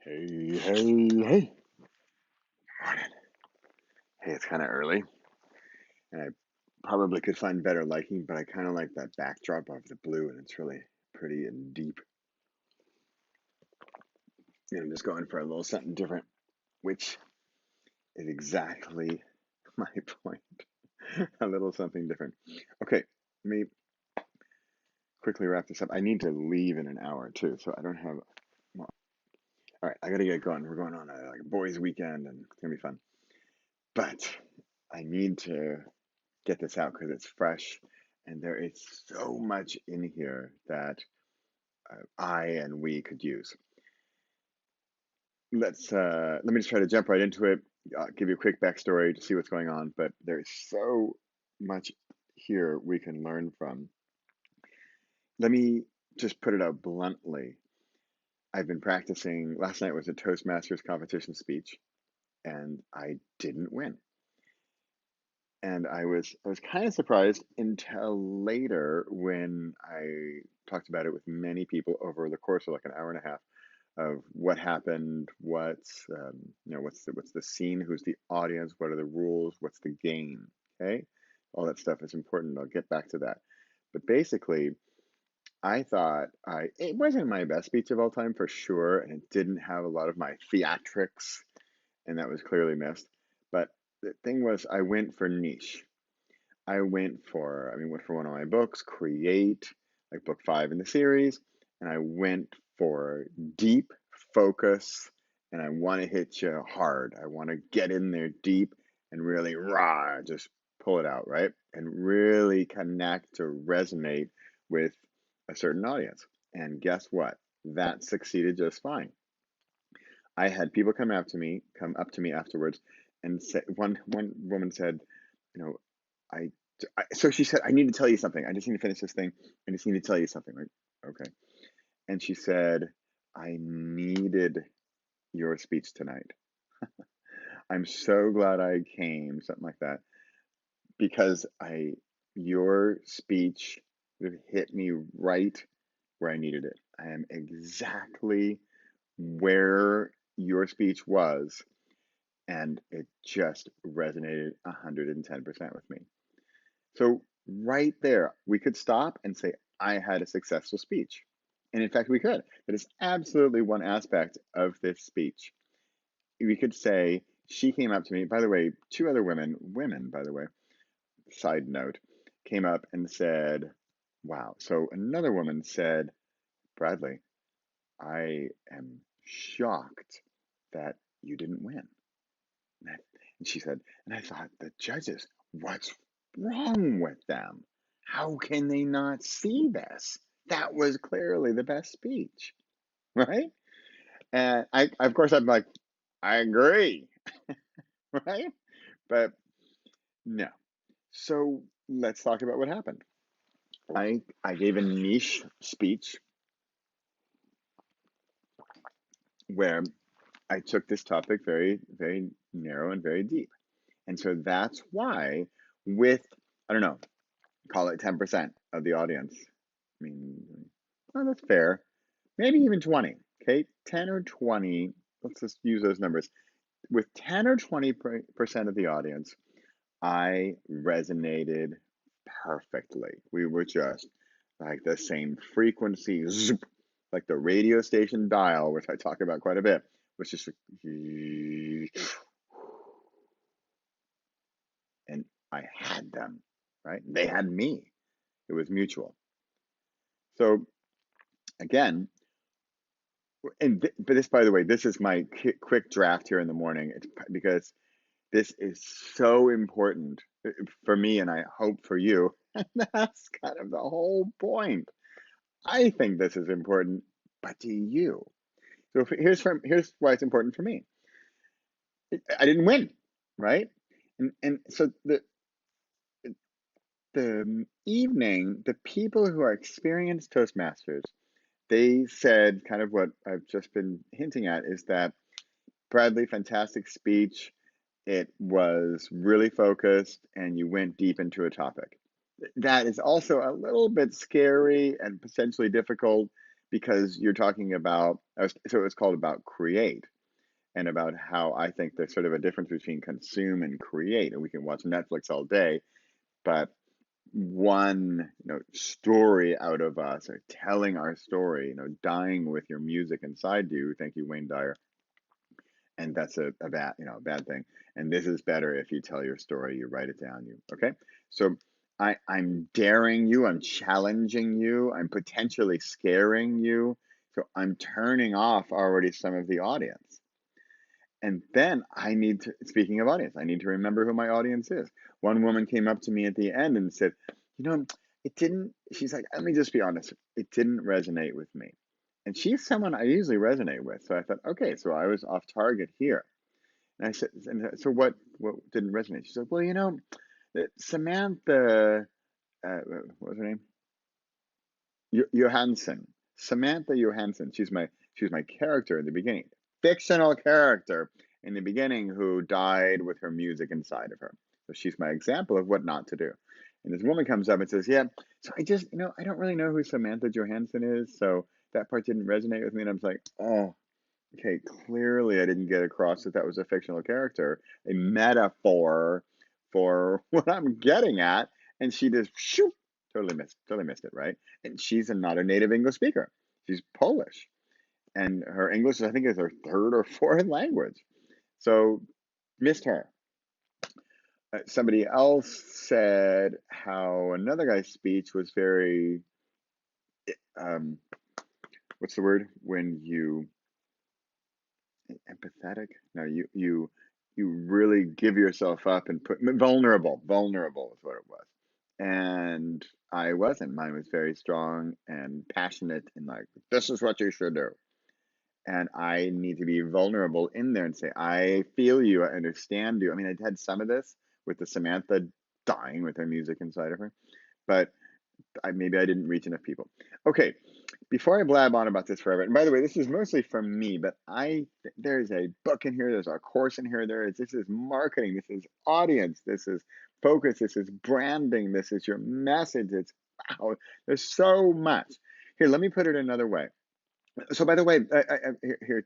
Hey, hey, hey. Morning. Hey, it's kind of early, and I probably could find better lighting, but I kind of like that backdrop of the blue, and it's really pretty and deep. And I'm just going for a little something different, which is exactly my point. A little something different. Okay, let me quickly wrap this up. I need to leave in an hour too, so I don't have. Well, all right, I gotta get going. We're going on a boys' weekend, and it's gonna be fun. But I need to get this out because it's fresh and there is so much in here that I and we could use. Let me just try to jump right into it. Give you a quick backstory to see what's going on, but there's so much here we can learn from. Let me just put it out bluntly. I've been practicing. Last night was a Toastmasters competition speech, and I didn't win. And I was kind of surprised until later when I talked about it with many people over the course of like an hour and a half of what happened, what's the scene, who's the audience, what are the rules, what's the game, okay? All that stuff is important. I'll get back to that. But basically, I thought I it wasn't my best speech of all time for sure, and it didn't have a lot of my theatrics, and that was clearly missed. But the thing was, I went for niche. I went for one of my books, Create, like book 5 in the series, and I went for deep focus, and I want to hit you hard. I want to get in there deep and really raw, just pull it out, right? And really connect to resonate with a certain audience. And guess what? That succeeded just fine. I had people come up to me afterwards, and say, one woman said, you know, I, so she said, I need to tell you something. I just need to finish this thing. I just need to tell you something. Like, okay. And she said, I needed your speech tonight. I'm so glad I came, something like that, because your speech hit me right where I needed it. I am exactly where your speech was, and it just resonated 110% with me. So, right there, we could stop and say, I had a successful speech. And in fact, we could. That is absolutely one aspect of this speech. We could say, she came up to me, by the way, two other women, by the way, side note, came up and said, wow. So another woman said, Bradley, I am shocked that you didn't win. And she said, and I thought, the judges, what's wrong with them? How can they not see this? That was clearly the best speech, right? And of course, I'm like, I agree, right? But no. So let's talk about what happened. I gave a niche speech where I took this topic very, very narrow and very deep. And so that's why, with, I don't know, call it 10% of the audience. I mean, well, that's fair. Maybe even 20. Okay, 10 or 20. Let's just use those numbers. With 10 or 20% of the audience, I resonated perfectly. We were just like the same frequency, zoop, like the radio station dial, which I talk about quite a bit, was just and I had them, right? They had me. It was mutual. So again, but this, by the way, this is my quick draft here in the morning. It's because this is so important for me, and I hope for you. And that's kind of the whole point. I think this is important, but do you? So here's why it's important for me. I didn't win, right? And so the evening, the people who are experienced Toastmasters, they said kind of what I've just been hinting at is that Bradley, fantastic speech. It was really focused and you went deep into a topic. That is also a little bit scary and potentially difficult, because you're talking about, so it was called about create, and about how I think there's sort of a difference between consume and create. And we can watch Netflix all day, but one, story out of us, or telling our story, dying with your music inside you. Thank you, Wayne Dyer. And that's a bad, a bad thing. And this is better if you tell your story, you write it down, okay? So I'm daring you, I'm challenging you, I'm potentially scaring you. So I'm turning off already some of the audience. And then I need to, speaking of audience, I need to remember who my audience is. One woman came up to me at the end and said, you know, it didn't, she's like, let me just be honest, it didn't resonate with me. And she's someone I usually resonate with. So I thought, okay, so I was off target here. And I said, and so what didn't resonate? She said, well, Samantha, what was her name? Johansson, Samantha Johansson. She's my character in the beginning, fictional character in the beginning who died with her music inside of her. So she's my example of what not to do. And this woman comes up and says, "Yeah, so I just, I don't really know who Samantha Johansson is, so that part didn't resonate with me." And I was like, "Oh, okay, clearly I didn't get across that that was a fictional character, a metaphor for what I'm getting at." And she just shoot, totally missed it, right? And she's not a native English speaker. She's Polish. And her English, I think, is her third or fourth language. So missed her. Somebody else said how another guy's speech was very, um, what's the word? When you empathetic. No, you really give yourself up and put vulnerable is what it was. And I wasn't. Mine was very strong and passionate and like, this is what you should do. And I need to be vulnerable in there and say, I feel you, I understand you. I mean, I had some of this with the Samantha dying with her music inside of her, but maybe I didn't reach enough people. Okay, before I blab on about this forever, and by the way, this is mostly from me, but there's a book in here, there's a course in here, this is marketing, this is audience, this is focus, this is branding, this is your message. It's wow, there's so much. Here, let me put it another way. So, by the way,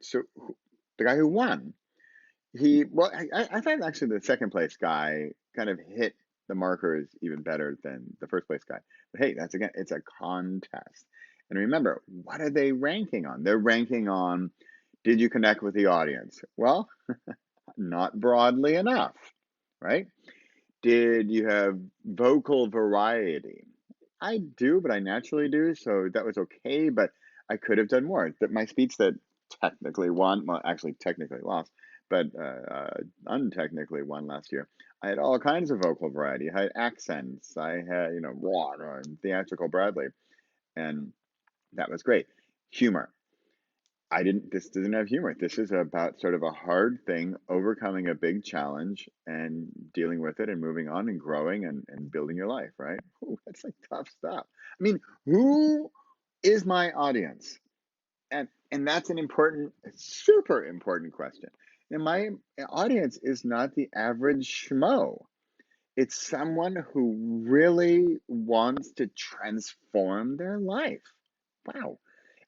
so the guy who won, well, I find actually the second place guy kind of hit the markers even better than the first place guy. But hey, that's again, it's a contest. And remember, what are they ranking on? They're ranking on, did you connect with the audience? Well, not broadly enough, right? Did you have vocal variety? I do, but I naturally do, so that was okay, but I could have done more. That my speech that technically won, well, actually technically lost, but untechnically won last year. I had all kinds of vocal variety. I had accents. I had, raw and theatrical Bradley, and that was great. Humor. This doesn't have humor. This is about sort of a hard thing, overcoming a big challenge and dealing with it and moving on and growing and building your life, right? Ooh, that's like tough stuff. I mean, who is my audience? And that's an important, super important question. And my audience is not the average schmo. It's someone who really wants to transform their life. Wow.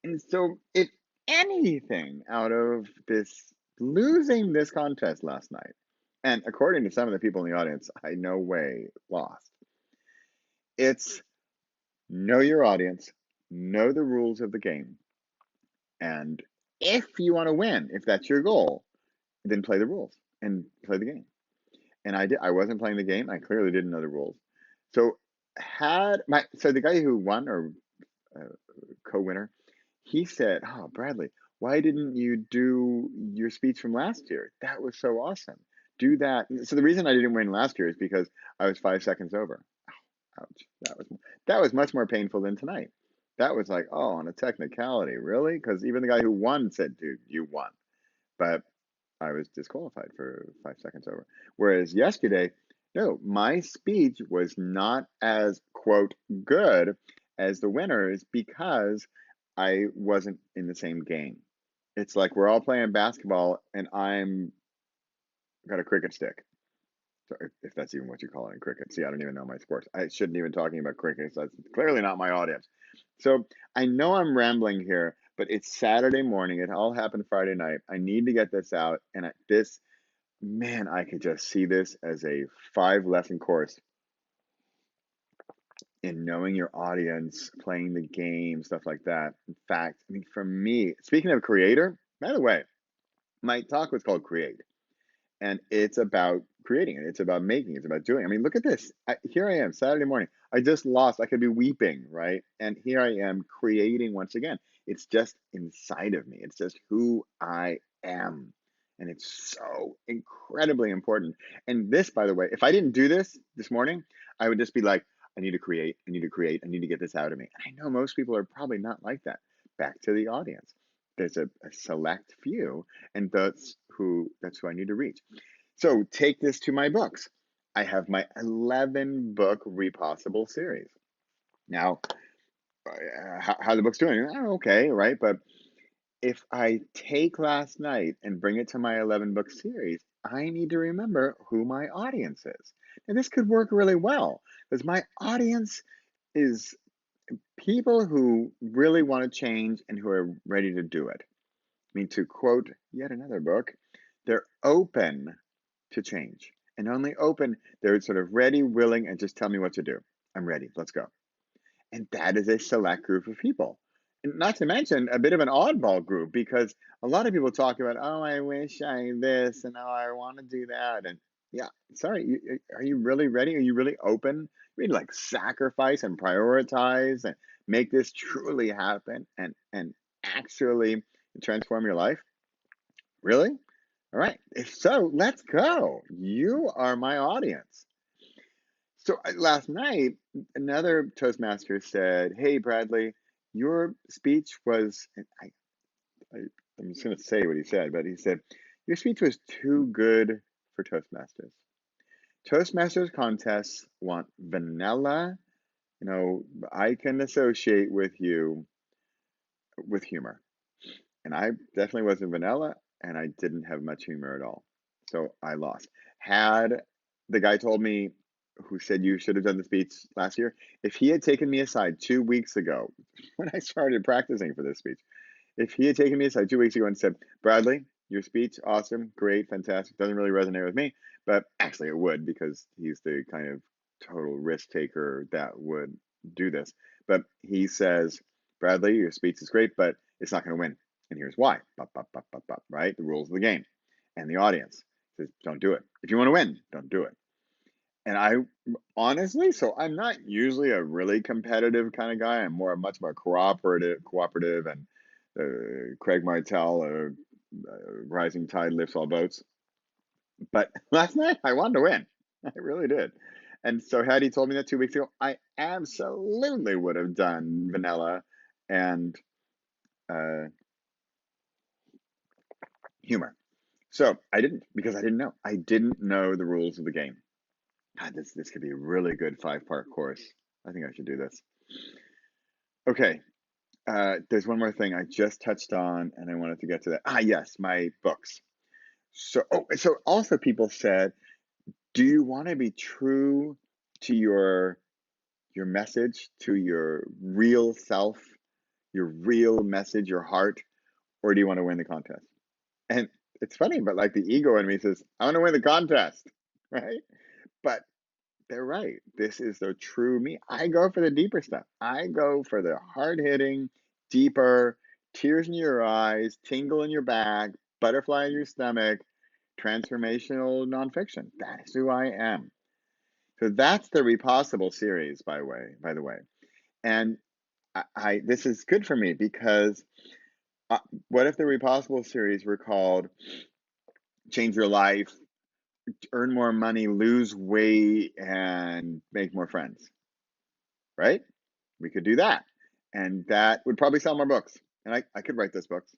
And so, if anything out of this losing this contest last night, and according to some of the people in the audience, I no way lost, it's know your audience, know the rules of the game. And if you want to win, if that's your goal, then play the rules and play the game. And I wasn't playing the game. I clearly didn't know the rules. So so the guy who won or uh, co-winner, he said, "Oh, Bradley, why didn't you do your speech from last year? That was so awesome. Do that." So the reason I didn't win last year is because I was 5 seconds over. Ouch. That was much more painful than tonight. That was like, oh, on a technicality, really? Because even the guy who won said, "Dude, you won," but I was disqualified for 5 seconds over. Whereas yesterday, no, my speech was not as quote good as the winners because I wasn't in the same game. It's like we're all playing basketball and I'm got a cricket stick. if that's even what you call it in cricket. See, I don't even know my sports. I shouldn't even talking about cricket. So that's clearly not my audience. So I know I'm rambling here, but it's Saturday morning. It all happened Friday night. I need to get this out, and this, man, I could just see this as a 5 lesson course in knowing your audience, playing the game, stuff like that. In fact, I mean, for me, speaking of creator, by the way, my talk was called Create, and it's about creating it. It's about making. It's about doing. I mean, look at this. Here I am, Saturday morning. I just lost. I could be weeping, right? And here I am creating once again. It's just inside of me. It's just who I am. And it's so incredibly important. And this, by the way, if I didn't do this morning, I would just be like, I need to create, I need to create, I need to get this out of me. And I know most people are probably not like that. Back to the audience. There's a select few, and that's who I need to reach. So take this to my books. I have my 11 book Repossible series. Now, how the book's doing? Okay, right? But if I take last night and bring it to my 11 book series, I need to remember who my audience is. And this could work really well because my audience is people who really want to change and who are ready to do it. I mean, to quote yet another book, they're open to change. And only open, they're sort of ready, willing, and just tell me what to do. I'm ready. Let's go. And that is a select group of people. And not to mention a bit of an oddball group because a lot of people talk about, oh, I wish I this and oh, I want to do that. And yeah, sorry, are you really ready? Are you really open? Ready to like sacrifice and prioritize and make this truly happen and actually transform your life? Really? All right. If so, let's go. You are my audience. So last night, another Toastmaster said, "Hey, Bradley, your speech was," and I, I'm just going to say what he said, but he said, "Your speech was too good for Toastmasters. Toastmasters contests want vanilla. You know, I can associate with you with humor. And I definitely wasn't vanilla, and I didn't have much humor at all. So I lost. Had the guy told me who said you should have done the speech last year, if he had taken me aside 2 weeks ago when I started practicing for this speech, if he had taken me aside 2 weeks ago and said, Bradley, your speech, awesome, great, fantastic, doesn't really resonate with me, but actually it would because he's the kind of total risk taker that would do this. But he says, Bradley, your speech is great, but it's not going to win. And here's why. Right? The rules of the game. And the audience says, don't do it. If you want to win, don't do it. And I honestly, so I'm not usually a really competitive kind of guy. I'm much more cooperative, and Craig Martell, rising tide lifts all boats. But last night I wanted to win. I really did. And so had he told me that 2 weeks ago, I absolutely would have done vanilla and uh, humor. So I didn't because I didn't know. I didn't know the rules of the game. God, this could be a really good 5 part course. I think I should do this. Okay, there's one more thing I just touched on, and I wanted to get to that. Yes, my books. So also people said, do you want to be true to your message, to your real self, your real message, your heart, or do you want to win the contest? And it's funny, but like the ego in me says, I want to win the contest, right? But they're right. This is the true me. I go for the deeper stuff. I go for the hard hitting, deeper, tears in your eyes, tingle in your back, butterfly in your stomach, transformational nonfiction. That is who I am. So that's the Repossible series, by the way. And this is good for me because uh, what if the Repossible series were called Change Your Life, Earn More Money, Lose Weight, and Make More Friends, right? We could do that. And that would probably sell more books. And I could write those books.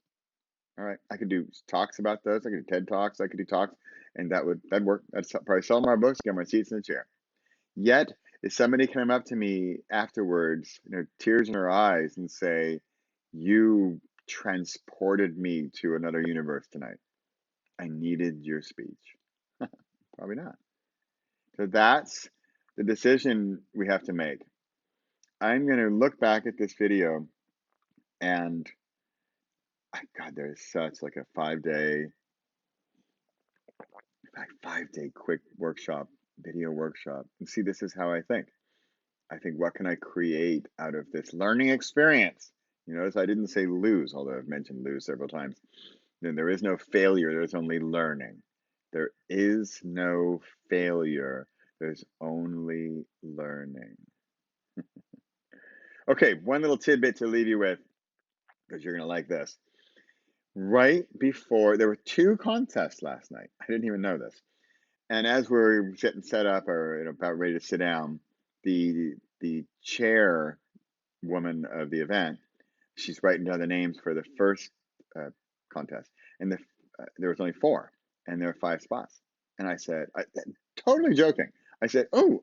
All right. I could do talks about those. I could do TED Talks. I could do talks. And that'd work. I'd probably sell more books, get my seats in the chair. Yet, if somebody came up to me afterwards, tears in her eyes, and say, "You transported me to another universe tonight. I needed your speech." Probably not. So that's the decision we have to make. I'm going to look back at this video and God, there's such like a 5 day, like 5 day quick workshop, video workshop. And see, this is how I think. I think, what can I create out of this learning experience? You notice I didn't say lose, although I've mentioned lose several times. Then there is no failure, there's only learning. There is no failure, there's only learning. Okay, one little tidbit to leave you with, because you're going to like this. Right before, there were two contests last night. I didn't even know this. And as we're getting set up or about ready to sit down, the chair woman of the event, she's writing down the names for the first uh, contest, and there was only four, and there were five spots. And I said, totally joking, I said, "Oh,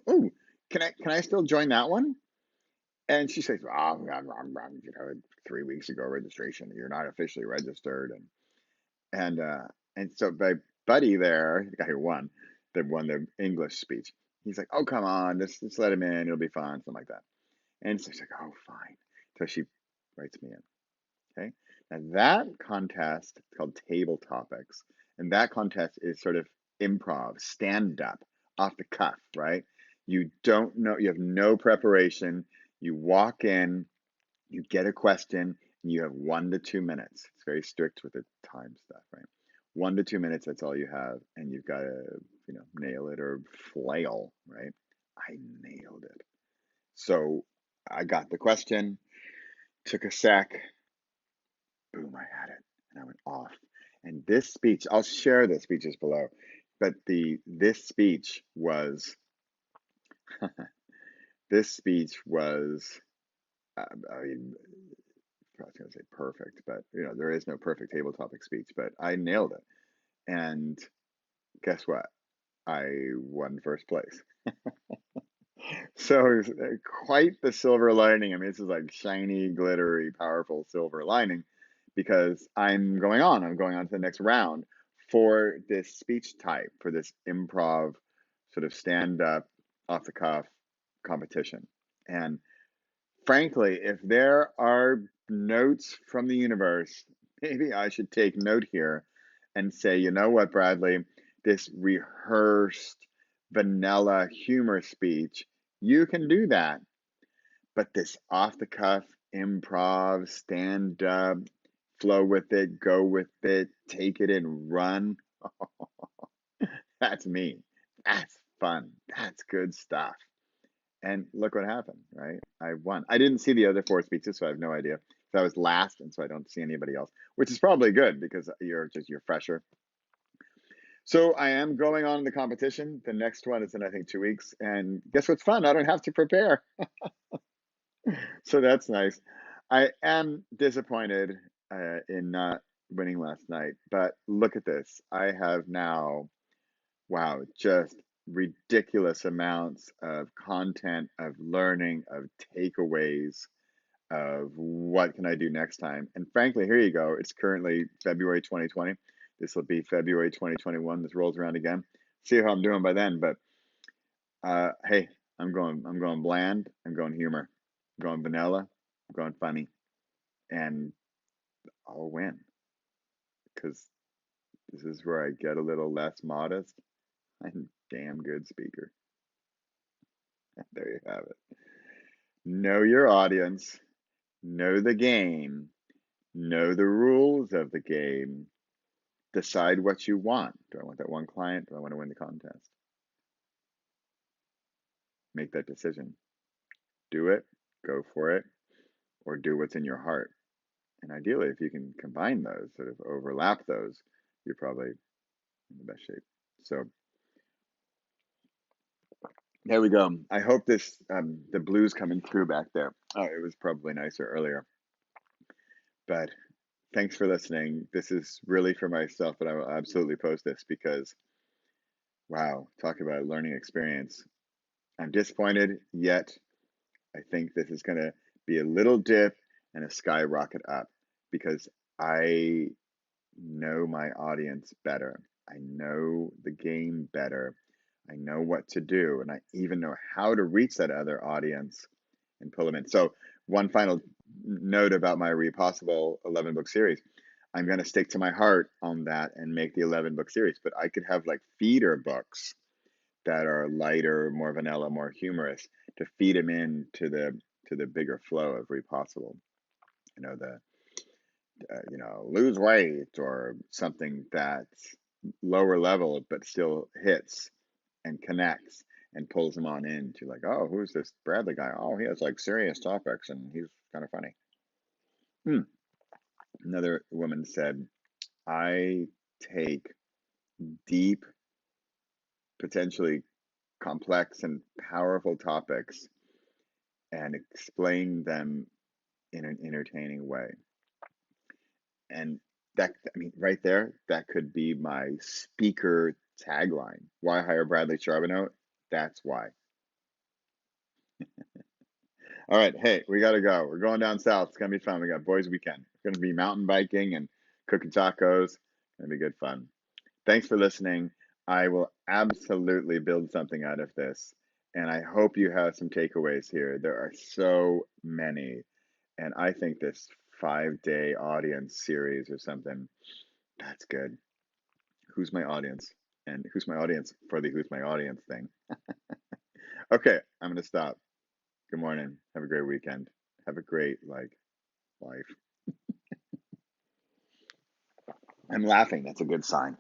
can I still join that one?" And she says, "Oh, 3 weeks ago registration. You're not officially registered." And so my buddy there, the guy who won, that won the English speech, he's like, "Oh, come on, just let him in. It'll be fun," something like that. And so she's like, "Oh, fine." So she writes me in. Okay. Now that contest is called Table Topics, and that contest is sort of improv, stand up, off the cuff, right? You don't know, you have no preparation. You walk in, you get a question, and you have 1 to 2 minutes. It's very strict with the time stuff, right? 1 to 2 minutes, that's all you have, and you've got to, nail it or flail, right? I nailed it. So I got the question, took a sec, boom, I had it, and I went off. And this speech, I'll share the speeches below, but this speech was this speech was, I mean, I was going to say perfect, but there is no perfect table topic speech, but I nailed it. And guess what? I won first place. So it was quite the silver lining. I mean, this is like shiny, glittery, powerful silver lining, because I'm going on. I'm going on to the next round for this speech type, for this improv sort of stand up, off the cuff competition. And frankly, if there are notes from the universe, maybe I should take note here and say, you know what, Bradley, this rehearsed vanilla humor speech, you can do that. But this off the cuff, improv, stand up, flow with it, go with it, take it and run, that's me. That's fun. That's good stuff. And look what happened, right? I won. I didn't see the other four speeches, so I have no idea. So I was last, and so I don't see anybody else, which is probably good because you're fresher. So I am going on in the competition. The next one is in, I think, 2 weeks. And guess what's fun? I don't have to prepare. So that's nice. I am disappointed in not winning last night, but look at this. I have now, wow, just ridiculous amounts of content, of learning, of takeaways, of what can I do next time. And frankly, here you go. It's currently February 2020. This will be February 2021. This rolls around again. See how I'm doing by then. But hey, I'm going bland. I'm going humor. I'm going vanilla. I'm going funny, and I'll win because this is where I get a little less modest. I'm a damn good speaker. There you have it. Know your audience. Know the game. Know the rules of the game. Decide what you want. Do I want that one client? Do I want to win the contest? Make that decision. Do it, go for it, or do what's in your heart. And ideally, if you can combine those, sort of overlap those, you're probably in the best shape. So there we go. I hope the blues coming through back there. Oh, it was probably nicer earlier. But thanks for listening. This is really for myself, but I will absolutely post this because, wow, talk about a learning experience. I'm disappointed, yet I think this is going to be a little dip and a skyrocket up because I know my audience better. I know the game better. I know what to do, and I even know how to reach that other audience and pull them in. So, one final note about my Read Possible 11 book series. I'm going to stick to my heart on that and make the 11 book series, but I could have like feeder books that are lighter, more vanilla, more humorous to feed them in to the bigger flow of Read Possible. You know, the lose weight or something that's lower level but still hits and connects and pulls them on into like, oh, who's this Bradley guy? Oh, he has like serious topics and he's kind of funny. Another woman said, I take deep, potentially complex and powerful topics and explain them in an entertaining way. And that, I mean, right there, that could be my speaker tagline. Why hire Bradley Charbonneau? That's why. All right, hey, we gotta go. We're going down south. It's gonna be fun. We got boys' weekend. It's gonna be mountain biking and cooking tacos. It's gonna be good fun. Thanks for listening. I will absolutely build something out of this, and I hope you have some takeaways here. There are so many, and I think this 5-day audience series or something, that's good. Who's my audience? And who's my audience for the who's my audience thing? Okay, I'm gonna stop. Good morning. Have a great weekend. Have a great life. I'm laughing. That's a good sign.